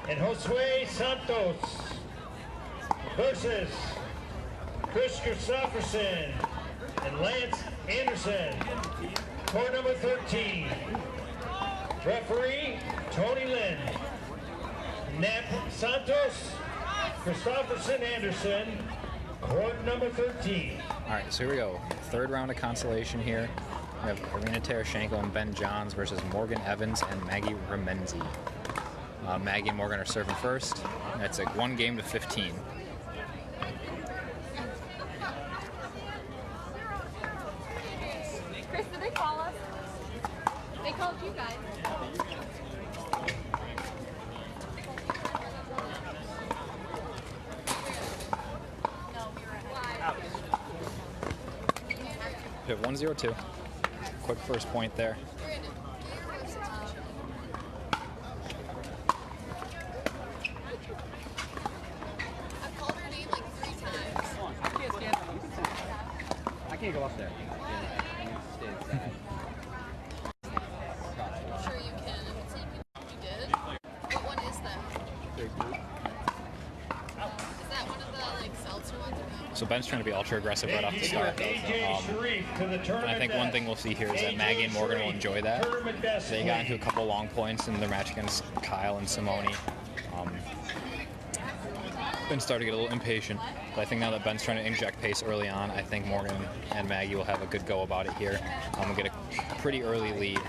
and Josue Santos versus Chris Christopherson and Lance Anderson. Court number 13. Referee, Tony Lynn. Nap Santos, Christopherson Anderson. Court number 13. All right, so here we go. Third round of consolation here. We have Tereschenko and Ben Johns versus Evans and Remynse. Maggie and Morgan are serving first. That's like 1 game to 15. Chris, did they call us? They called you guys. We have 1-0-2. Quick first point there. I've called her name like 3 times. I can't go up there. I'm sure you can. So you did. What one is that? Is that one of the like seltzer ones? So Ben's trying to be ultra aggressive right off the start. And I think one thing we'll see here is that Maggie and Morgan will enjoy that. They got into a couple long points in their match against Kyle and Simone. Ben started to get a little impatient, but I think now that Ben's trying to inject pace early on, I think Morgan and Maggie will have a good go about it here. We'll get a pretty early lead.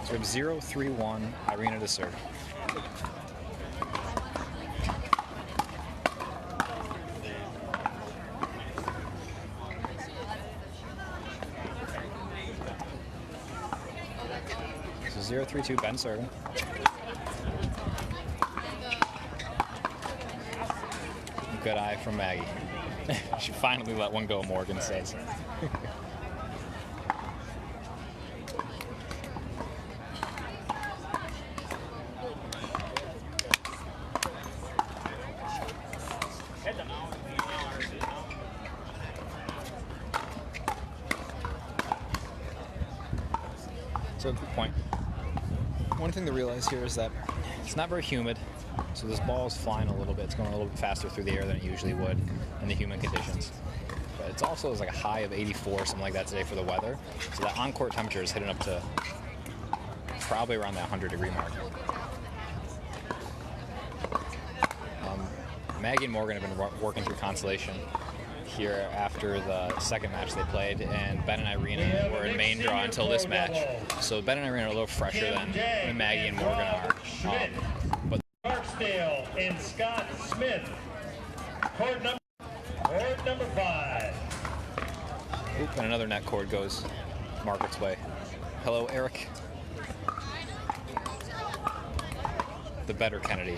So we have 0-3-1, Irina to serve. So 0-3-2, Ben serving. Good eye from Maggie. She finally let one go, Morgan says. So, good point. One thing to realize here is that it's not very humid, so this ball is flying a little bit. It's going a little bit faster through the air than it usually would in the humid conditions. But it's also like a high of 84, something like that today for the weather. So that on-court temperature is hitting up to probably around that 100-degree mark. Maggie and Morgan have been working through consolation here after the second match they played, and Ben and Irina were in main draw until this match. So Ben and Irina are a little fresher than Maggie and Morgan are. But Barksdale and Scott Smith. Court number 5. Oop, and another net cord goes Margaret's way. Hello, Eric. The better Kennedy.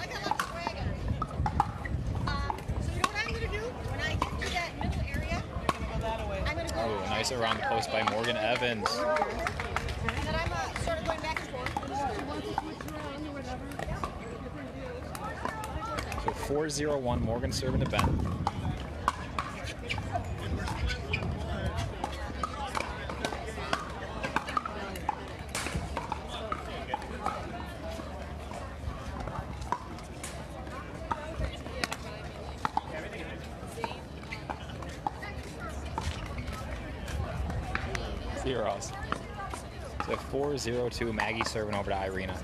Oh, nice around the post by Evans. And then I'm sort of going back and forth. So 4-0-1, Morgan serving to Ben. Zeros. So 4-0-2, Maggie serving over to Irina.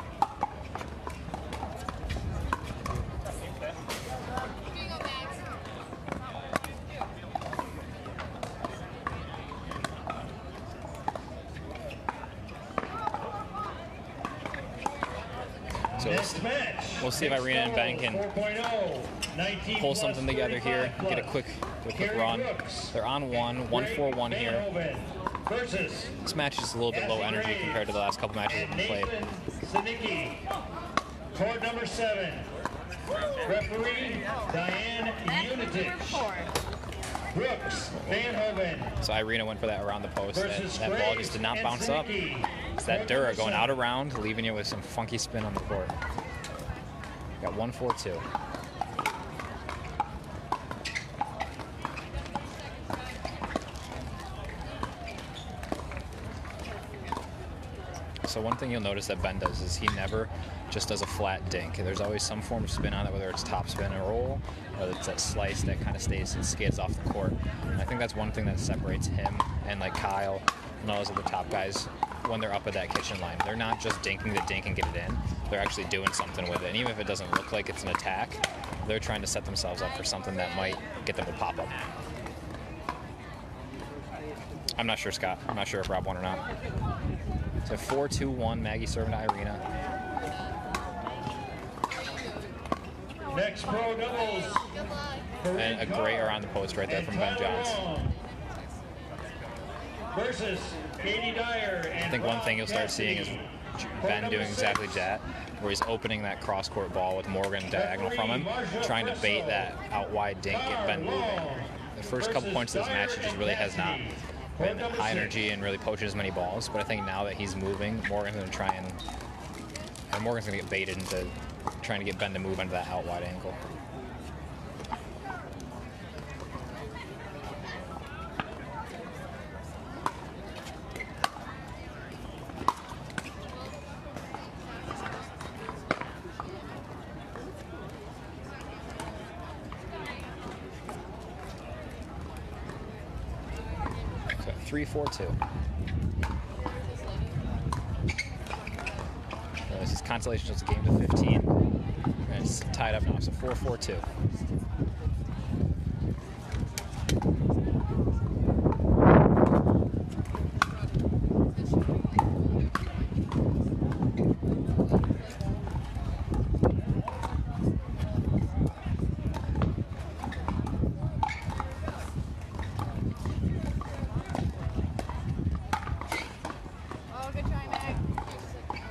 So we'll see if Irina and Ben can pull something together here, get a quick run. They're on 1-4-1 here. This match is a little bit low energy compared to the last couple matches that we played. Court number 7. Referee Diane Unitich. Brooks Van Hoven. So Irina went for that around the post. That ball just did not bounce up. It's that Dura going out around, leaving you with some funky spin on the court. Got 1-4-2. So one thing you'll notice that Ben does is he never just does a flat dink. There's always some form of spin on it, whether it's top spin and roll, or it's that slice that kind of stays and skids off the court. And I think that's one thing that separates him and like Kyle and all those other top guys when they're up at that kitchen line. They're not just dinking the dink and get it in. They're actually doing something with it. And even if it doesn't look like it's an attack, they're trying to set themselves up for something that might get them to pop up. I'm not sure, Scott. I'm not sure if Rob won or not. So 4-2-1, Maggie serving to Irina. MxPro doubles. And a great around the post right there from Ben Johns. Versus Katie Dyer and I think one thing you'll start seeing is Ben doing exactly that, where he's opening that cross-court ball with Morgan diagonal from him, trying to bait that out wide dink, get Ben moving. The first couple points of this match, he just really has not been high energy and really poaching as many balls. But I think now that he's moving, Morgan's going to try and Morgan's going to get baited into trying to get Ben to move into that out wide angle. So 3-4-2. This is consolation, it's a game to 15. And it's tied up now, so 4-4-2.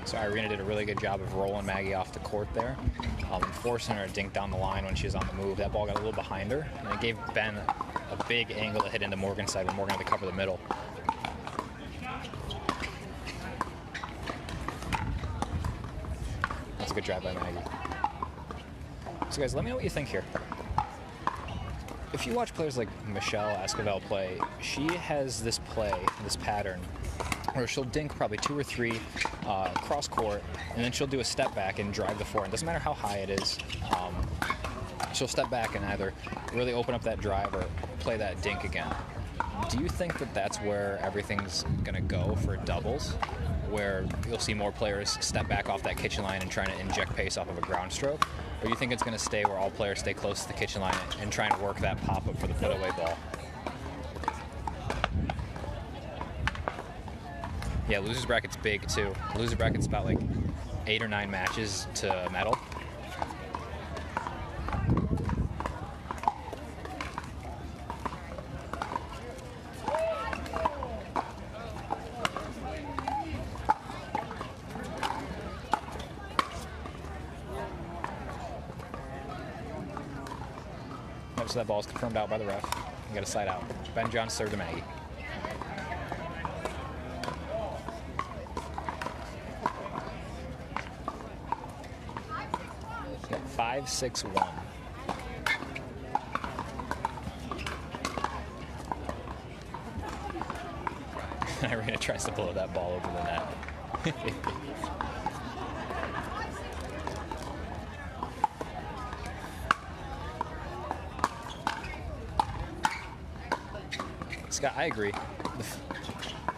So Irina did a really good job of rolling Maggie off the court there, forcing her to dink down the line when she was on the move. That ball got a little behind her, and it gave Ben a big angle to hit into Morgan's side when Morgan had to cover the middle. That's a good drive by Maggie. So guys, let me know what you think here. If you watch players like Michelle Esquivel play, she has this pattern, where she'll dink probably 2 or 3 cross court, and then she'll do a step back and drive the forehand. Doesn't matter how high it is. She'll step back and either really open up that drive or play that dink again. Do you think that that's where everything's going to go for doubles, where you'll see more players step back off that kitchen line and trying to inject pace off of a ground stroke? Or do you think it's going to stay where all players stay close to the kitchen line and trying to work that pop-up for the put-away ball? Yeah, losers bracket's big too. Loser bracket's about like 8 or 9 matches to medal. Notice that ball is confirmed out by the ref. You got a side out. Ben Johns served to Maggie. 5-6-1. Irina tries to blow that ball over the net. 'Scott, I agree.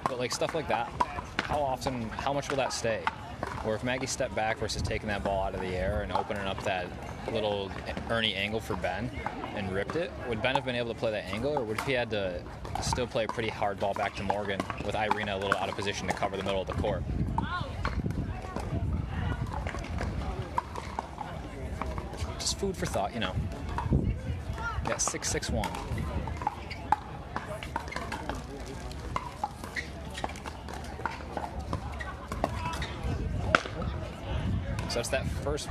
But like stuff like that, how much will that stay? Or if Maggie stepped back versus taking that ball out of the air and opening up that little Ernie angle for Ben and ripped it, would Ben have been able to play that angle, or would he had to still play a pretty hard ball back to Morgan with Irina a little out of position to cover the middle of the court? Just food for thought, you know. Yeah, 6-6-1. So that's that first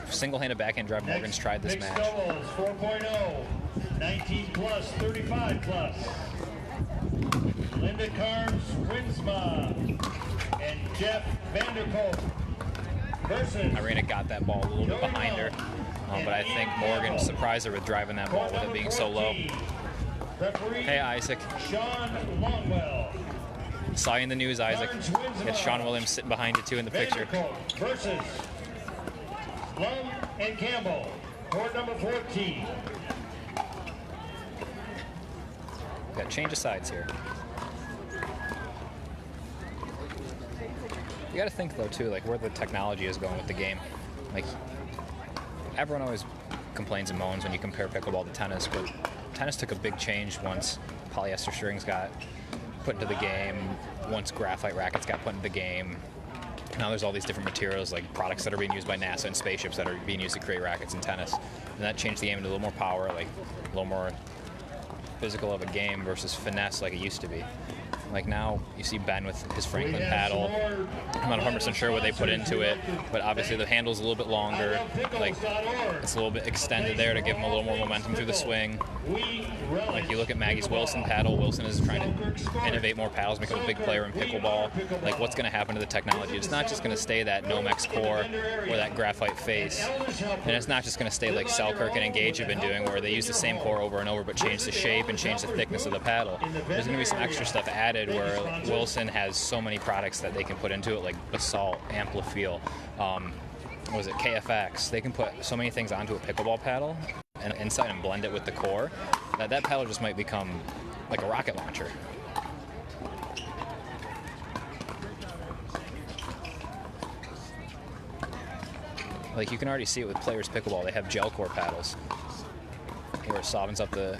single-handed backhand drive Morgan's tried this match. Doubles 4.0, 19 plus, 35 plus. Linda Carnes Winsma and Jeff Vanderpool. versus Irina got that ball a little bit behind her, but I think Morgan surprised her with driving that ball with it being so low. referee Hey, Isaac. Sean Longwell. Saw you in the news, Isaac. Got Sean Williams sitting behind you, too, in the picture. Vanderkolk versus Lum and Campbell, court number 14. Got change of sides here. You got to think, though, too, like where the technology is going with the game. Like, everyone always complains and moans when you compare pickleball to tennis, but tennis took a big change once polyester strings got put into the game, once graphite rackets got put into the game. Now there's all these different materials, like products that are being used by NASA and spaceships that are being used to create rackets in tennis. And that changed the game into a little more power, like a little more physical of a game versus finesse like it used to be. Like now, you see Ben with his Franklin paddle. I'm not 100% sure what they put into it, but obviously the handle's a little bit longer. Like it's a little bit extended there to give him a little more momentum through the swing. Like you look at Maggie's Wilson paddle. Wilson is trying to innovate more paddles, become a big player in pickleball. Like what's going to happen to the technology? It's not just going to stay that Nomex core or that graphite face, and it's not just going to stay like Selkirk and Engage have been doing, where they use the same core over and over but change the shape and change the thickness of the paddle. There's going to be some extra stuff added where Wilson has so many products that they can put into it, like Basalt, Amplifeel, what was it, KFX. They can put so many things onto a pickleball paddle and inside and blend it with the core that paddle just might become like a rocket launcher. Like you can already see it with Players Pickleball. They have gel core paddles where it softens up the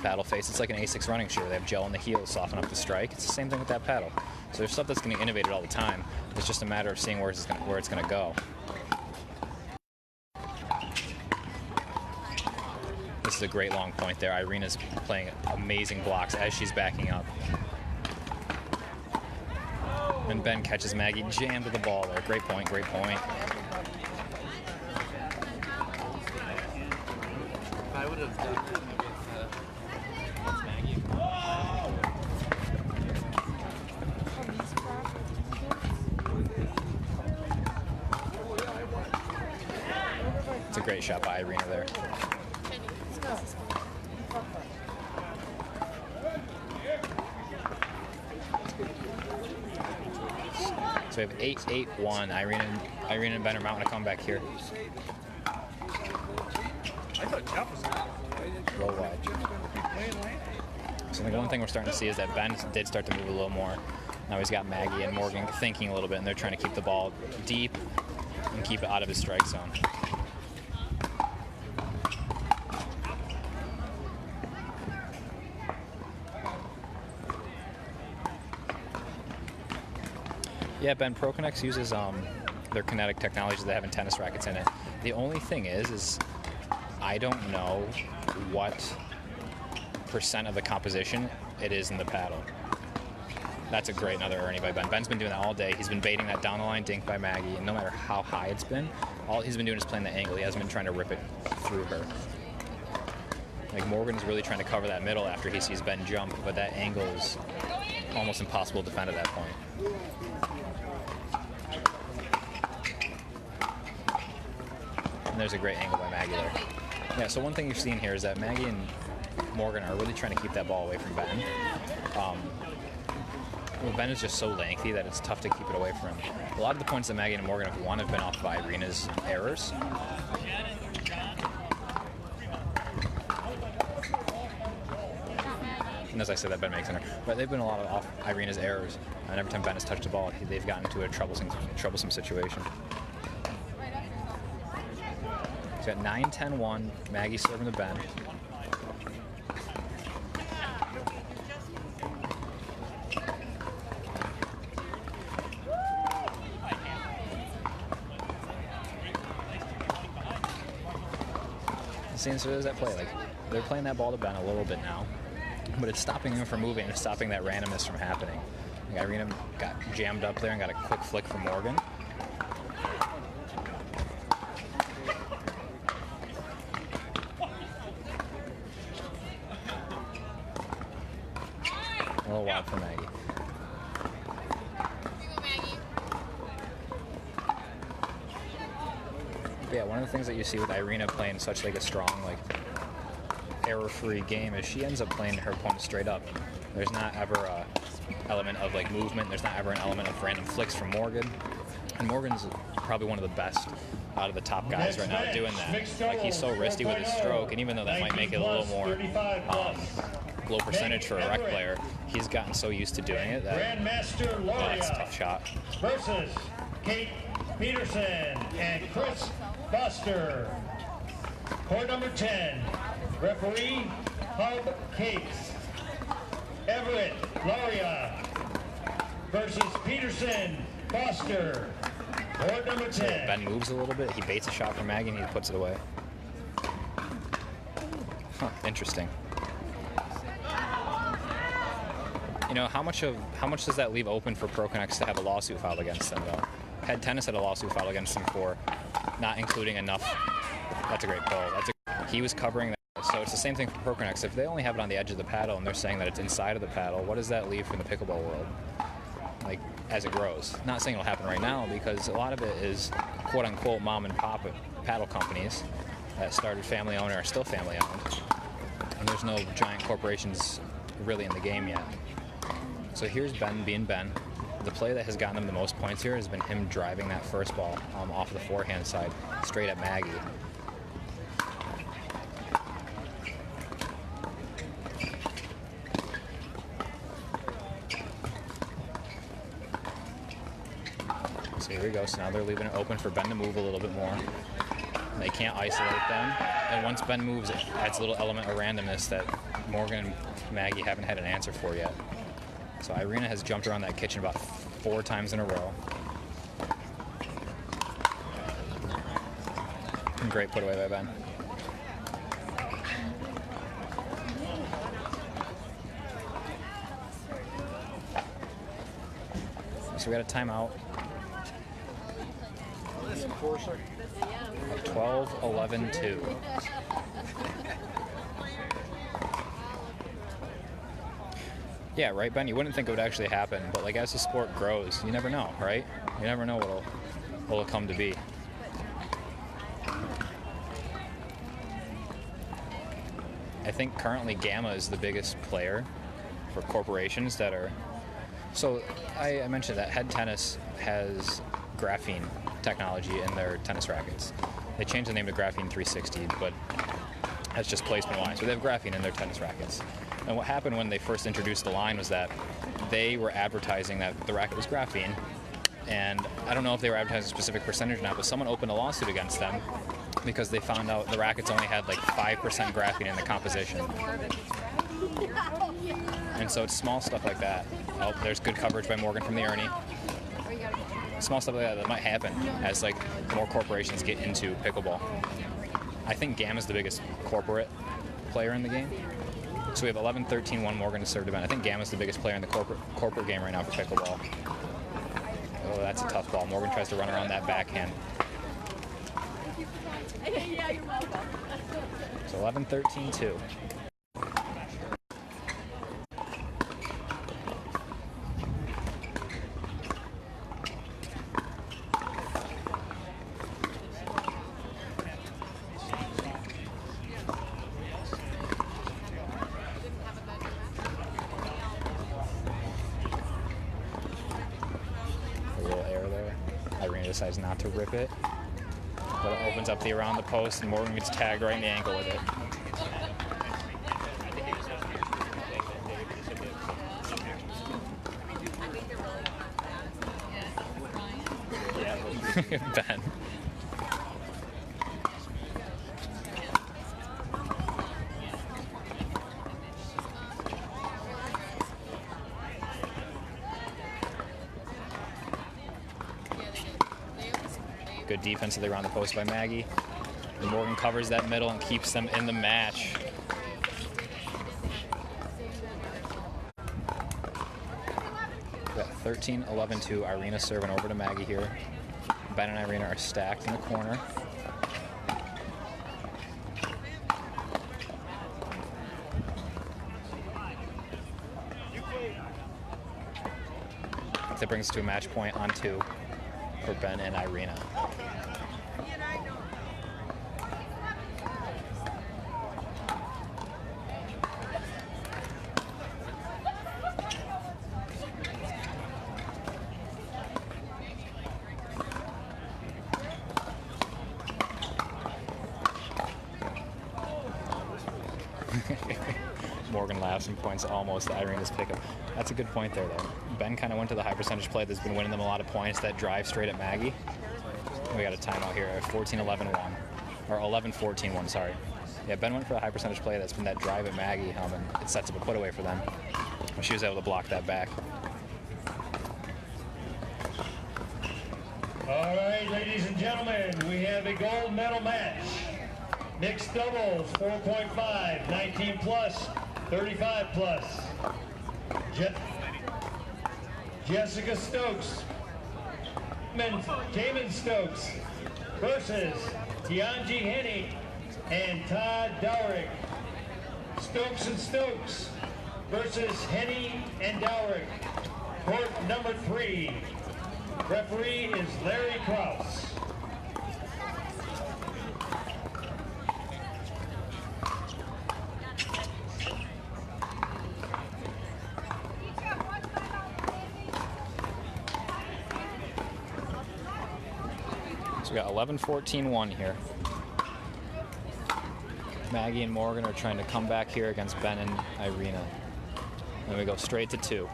paddle face. It's like an A6 running shoe. They have gel in the heel to soften up the strike. It's the same thing with that paddle. So there's stuff that's getting innovated all the time. It's just a matter of seeing where it's going to go. This is a great long point there. Irina's playing amazing blocks as she's backing up. And Ben catches Maggie jammed to the ball there. Great point, great point. I would have done it with Maggie. It's a great shot by Irina there. So we have 8-8-1. Irina and Ben are mounting a comeback here. Roll wide. So the one thing we're starting to see is that Ben did start to move a little more. Now he's got Maggie and Morgan thinking a little bit, and they're trying to keep the ball deep and keep it out of his strike zone. Yeah, Ben, ProConnex uses their kinetic technologies that have in tennis rackets in it. The only thing is I don't know what percent of the composition it is in the paddle. That's a great another Ernie by Ben. Ben's been doing that all day. He's been baiting that down the line dink by Maggie, and no matter how high it's been, all he's been doing is playing the angle. He hasn't been trying to rip it through her. Like Morgan's really trying to cover that middle after he sees Ben jump, but that angle is almost impossible to defend at that point. And there's a great angle by Maggie there. Yeah, so one thing you're seeing here is that Maggie and Morgan are really trying to keep that ball away from Ben. Well, Ben is just so lengthy that it's tough to keep it away from him. A lot of the points that Maggie and Morgan have won have been off by Irina's errors. And as I said, that Ben makes an error. But they've been a lot of off Irina's errors. And every time Ben has touched the ball, they've gotten into a troublesome situation. He's got 9-10-1. Maggie serving to Ben. So there's that play. Like they're playing that ball to Ben a little bit now, but it's stopping him from moving. It's stopping that randomness from happening. Like Irina got jammed up there and got a quick flick from Morgan. A little wild for Maggie. the things that you see with Irina playing such like a strong, like error-free game is she ends up playing her opponent straight up. There's not ever a element of like movement. There's not ever an element of random flicks from Morgan. And Morgan's probably one of the best out of the top guys right now at doing that. Like he's so risky with his stroke, and even though that might make it a little more low percentage for a rec player, he's gotten so used to doing it that it's a tough shot. Versus Kate Peterson and Chris Buster. Court number 10. Referee Hub Cates. Everett Laria versus Peterson Foster. Court number 10. Ben moves a little bit. He baits a shot from Maggie and he puts it away. Huh, interesting. You know, how much does that leave open for ProConnects to have a lawsuit filed against them, though? Head Tennis had a lawsuit filed against them for not including enough. That's a great call. He was covering that. So it's the same thing for ProConnects. If they only have it on the edge of the paddle and they're saying that it's inside of the paddle, what does that leave for the pickleball world? Like, as it grows. Not saying it'll happen right now, because a lot of it is quote-unquote mom and pop paddle companies that started family owned or are still family owned. And there's no giant corporations really in the game yet. So here's Ben being Ben. The play that has gotten him the most points here has been him driving that first ball off the forehand side straight at Maggie. So here we go. So now they're leaving it open for Ben to move a little bit more. They can't isolate them. And once Ben moves, it adds a little element of randomness that Morgan and Maggie haven't had an answer for yet. So Irina has jumped around that kitchen about 4 times in a row. Great put away by Ben. So we got a timeout. 12-11-2. Yeah, right, Ben? You wouldn't think it would actually happen, but like as the sport grows, you never know, right? You never know what'll come to be. I think currently Gamma is the biggest player for corporations that are... So I mentioned that Head Tennis has graphene technology in their tennis rackets. They changed the name to Graphene 360, but that's just placement-wise. So they have graphene in their tennis rackets. And what happened when they first introduced the line was that they were advertising that the racket was graphene. And I don't know if they were advertising a specific percentage or not, but someone opened a lawsuit against them because they found out the rackets only had like 5% graphene in the composition. And so it's small stuff like that. Oh, there's good coverage by Morgan from the Ernie. Small stuff like that might happen as like more corporations get into pickleball. I think Gamma's the biggest corporate player in the game. So we have 11-13-1 Morgan to serve to Ben. I think Gamma's the biggest player in the corporate game right now for pickleball. Oh, that's a tough ball. Morgan tries to run around that backhand. Yeah, you're welcome. So 11-13-2. Decides not to rip it, but it opens up the around the post, and Morgan gets tagged right in the ankle with it. Ben. Good defense of the around the post by Maggie. And Morgan covers that middle and keeps them in the match. Got 13-11-2. Irina serving over to Maggie here. Ben and Irina are stacked in the corner. That brings us to a match point on 2 for Ben and Irina. Morgan laughs and points almost to Irina's pickup. That's a good point there, though. Ben kind of went to the high percentage play that's been winning them a lot of points, that drive straight at Maggie. We got a timeout here at 14-11-1, or 11-14-1, sorry. Yeah, Ben went for a high percentage play that's been that drive at Maggie, and it sets up a put away for them. She was able to block that back. All right, ladies and gentlemen, we have a gold medal match. Mixed doubles, 4.5, 19 plus, 35 plus. Jessica Stokes, Damon Stokes versus Tianji Henny and Todd Dowrick. Stokes and Stokes versus Henny and Dowrick. Court number 3. Referee is Larry Krause. So we got 11-14-1 here. Maggie and Morgan are trying to come back here against Ben and Irina. And we go straight to 2.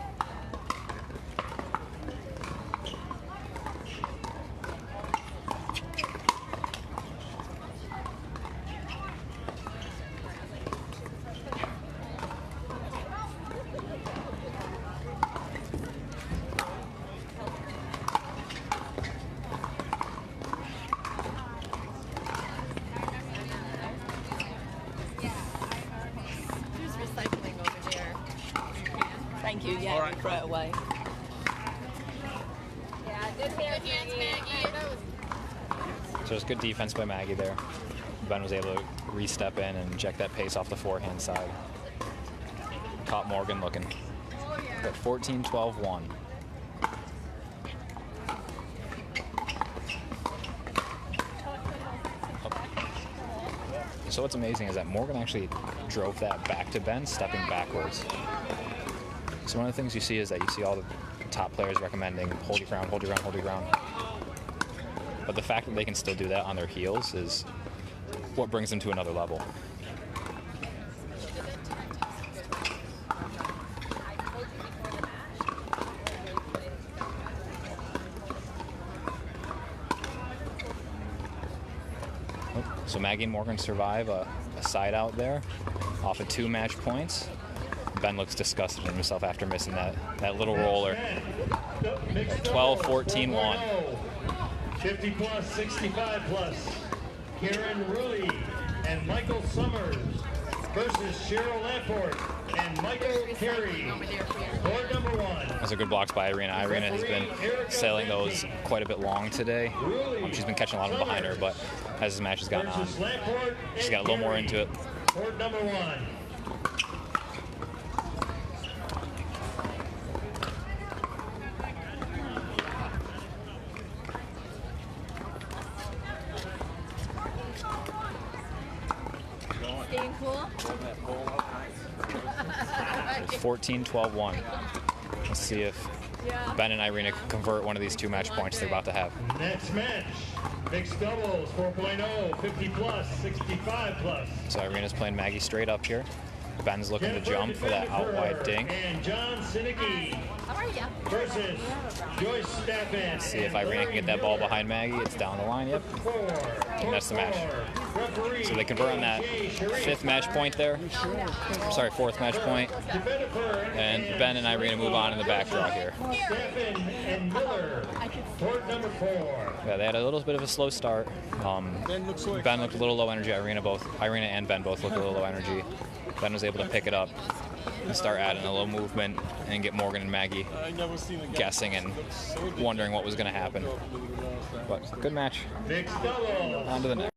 Thank you. Yeah, right. Throw it away. Yeah, good hands, Maggie. So it's good defense by Maggie there. Ben was able to re-step in and inject that pace off the forehand side. Caught Morgan looking. At 14-12-1. So what's amazing is that Morgan actually drove that back to Ben, stepping backwards. So one of the things you see is that you see all the top players recommending hold your ground, hold your ground, hold your ground. But the fact that they can still do that on their heels is what brings them to another level. So Maggie and Morgan survive a side out there off of 2 match points. Ben looks disgusted in himself after missing that little roller. 12-14-1. 50 plus, 65 plus. Karen Rulli and Michael Summers versus Cheryl Lamport and Michael Carey. Board number 1. Those are good blocks by Irina. Irina has been sailing those quite a bit long today. She's been catching a lot of them behind her, but as this match has gone on, she's got a little more into it. Board number 1. Staying cool? 14-12-1. Let's see if Ben and Irina can convert one of these 2 match points they're about to have. Next match, mixed doubles, 4.0, 50 plus, 65 plus. So Irina's playing Maggie straight up here. Ben's looking to jump for that out wide dink. And John Sinicki How are you? versus Joyce Staffen. See if Irina can get that ball behind Maggie. It's down the line, yep. And that's the match. So they convert on that 5th match point there. Sorry, 4th match point. And Ben and Irina move on in the back draw here. Staffen and Miller, court number 4. Yeah, they had a little bit of a slow start. Ben looked a little low energy. Irina and Ben both looked a little low energy. Ben was able to pick it up and start adding a little movement and get Morgan and Maggie guessing and wondering what was going to happen. But good match. Mixed doubles. On to the next.